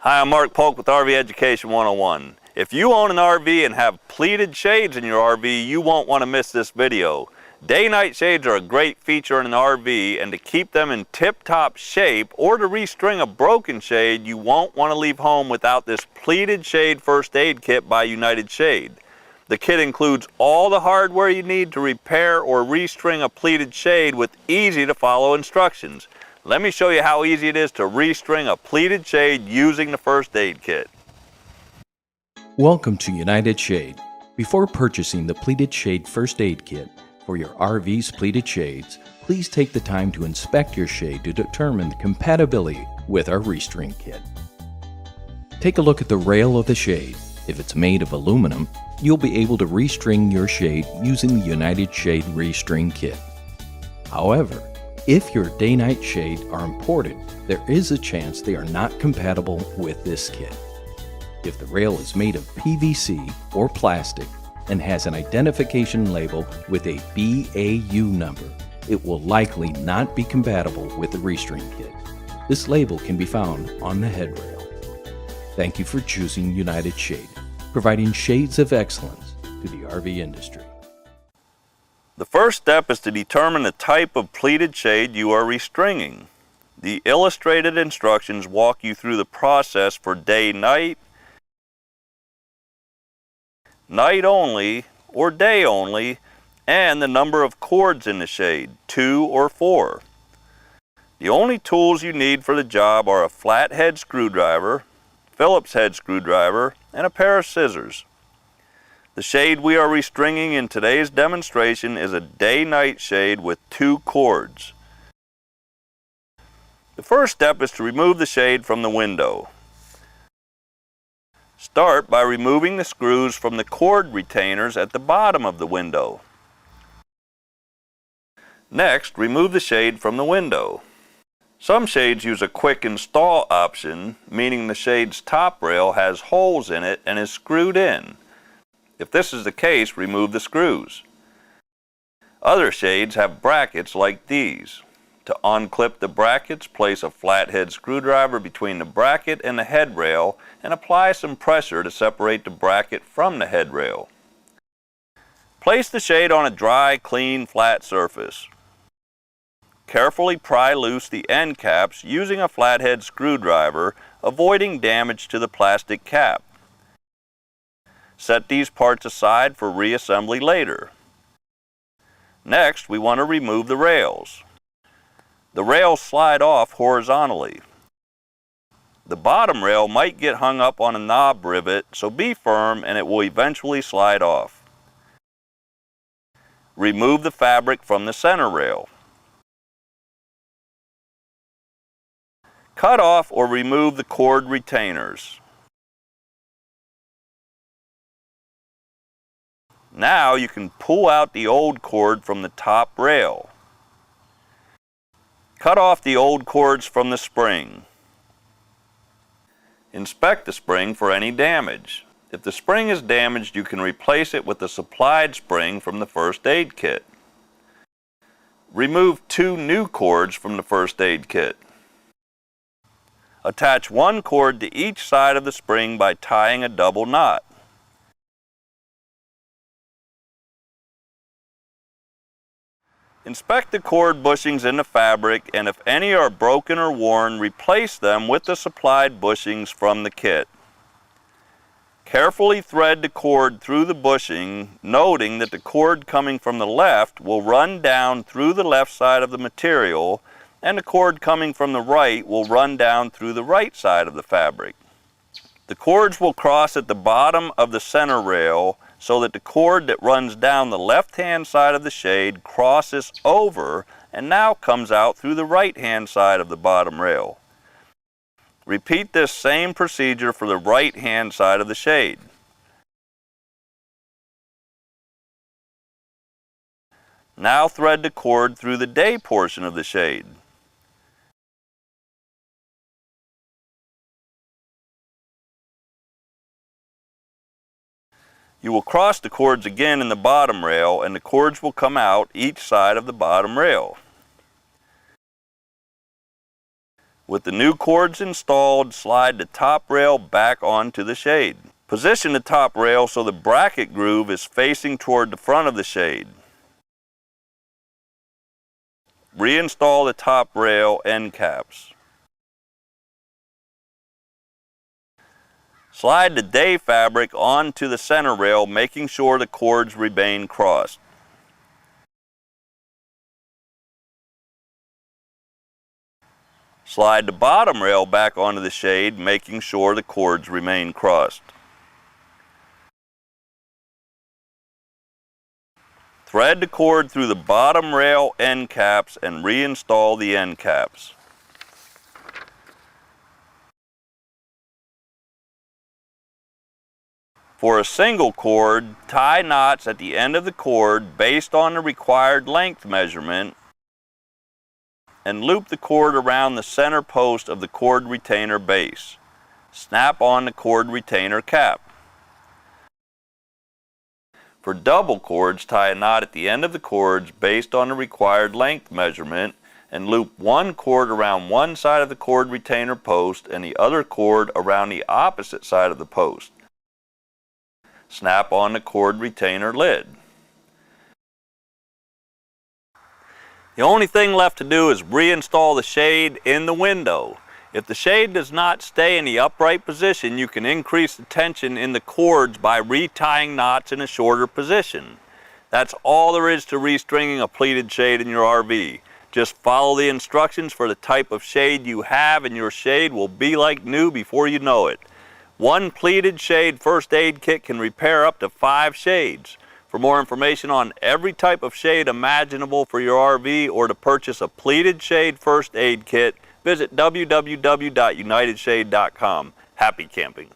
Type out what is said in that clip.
Hi, I'm Mark Polk with RV Education 101. If you own an RV and have pleated shades in your RV, you won't want to miss this video. Day-night shades are a great feature in an RV, and to keep them in tip-top shape or to restring a broken shade, you won't want to leave home without this pleated shade first aid kit by United Shade. The kit includes all the hardware you need to repair or restring a pleated shade with easy-to-follow instructions. Let me show you how easy it is to restring a pleated shade using the first aid kit. Welcome to United Shade. Before purchasing the Pleated Shade First Aid Kit for your RV's pleated shades, please take the time to inspect your shade to determine the compatibility with our restring kit. Take a look at the rail of the shade. If it's made of aluminum, you'll be able to restring your shade using the United Shade Restring Kit. However, if your day-night shade are imported, there is a chance they are not compatible with this kit. If the rail is made of PVC or plastic and has an identification label with a BAU number, it will likely not be compatible with the restring kit. This label can be found on the headrail. Thank you for choosing United Shade, providing shades of excellence to the RV industry. The first step is to determine the type of pleated shade you are restringing. The illustrated instructions walk you through the process for day-night, night only, or day only, and the number of chords in the shade, 2 or 4. The only tools you need for the job are a flathead screwdriver, Phillips head screwdriver, and a pair of scissors. The shade we are restringing in today's demonstration is a day-night shade with 2 chords. The first step is to remove the shade from the window. Start by removing the screws from the cord retainers at the bottom of the window. Next, remove the shade from the window. Some shades use a quick install option, meaning the shade's top rail has holes in it and is screwed in. If this is the case, remove the screws. Other shades have brackets like these. To unclip the brackets, place a flathead screwdriver between the bracket and the head rail and apply some pressure to separate the bracket from the head rail. Place the shade on a dry, clean, flat surface. Carefully pry loose the end caps using a flathead screwdriver, avoiding damage to the plastic cap. Set these parts aside for reassembly later. Next, we want to remove the rails. The rails slide off horizontally. The bottom rail might get hung up on a knob rivet, so be firm and it will eventually slide off. Remove the fabric from the center rail. Cut off or remove the cord retainers. Now you can pull out the old cord from the top rail. Cut off the old cords from the spring. Inspect the spring for any damage. If the spring is damaged, you can replace it with a supplied spring from the first aid kit. Remove 2 new cords from the first aid kit. Attach 1 cord to each side of the spring by tying a double knot. Inspect the cord bushings in the fabric, and if any are broken or worn, replace them with the supplied bushings from the kit. Carefully thread the cord through the bushing, noting that the cord coming from the left will run down through the left side of the material, and the cord coming from the right will run down through the right side of the fabric. The cords will cross at the bottom of the center rail, so that the cord that runs down the left-hand side of the shade crosses over and now comes out through the right-hand side of the bottom rail. Repeat this same procedure for the right-hand side of the shade. Now thread the cord through the day portion of the shade. You will cross the cords again in the bottom rail, and the cords will come out each side of the bottom rail. With the new cords installed, slide the top rail back onto the shade. Position the top rail so the bracket groove is facing toward the front of the shade. Reinstall the top rail end caps. Slide the day fabric onto the center rail, making sure the cords remain crossed. Slide the bottom rail back onto the shade, making sure the cords remain crossed. Thread the cord through the bottom rail end caps and reinstall the end caps. For a single cord, tie knots at the end of the cord based on the required length measurement and loop the cord around the center post of the cord retainer base. Snap on the cord retainer cap. For double cords, tie a knot at the end of the cords based on the required length measurement and loop one cord around one side of the cord retainer post and the other cord around the opposite side of the post. Snap on the cord retainer lid. The only thing left to do is reinstall the shade in the window. If the shade does not stay in the upright position, you can increase the tension in the cords by retying knots in a shorter position. That's all there is to restringing a pleated shade in your RV. Just follow the instructions for the type of shade you have and your shade will be like new before you know it. One pleated shade first aid kit can repair up to 5 shades. For more information on every type of shade imaginable for your RV or to purchase a pleated shade first aid kit, visit www.unitedshade.com. Happy camping!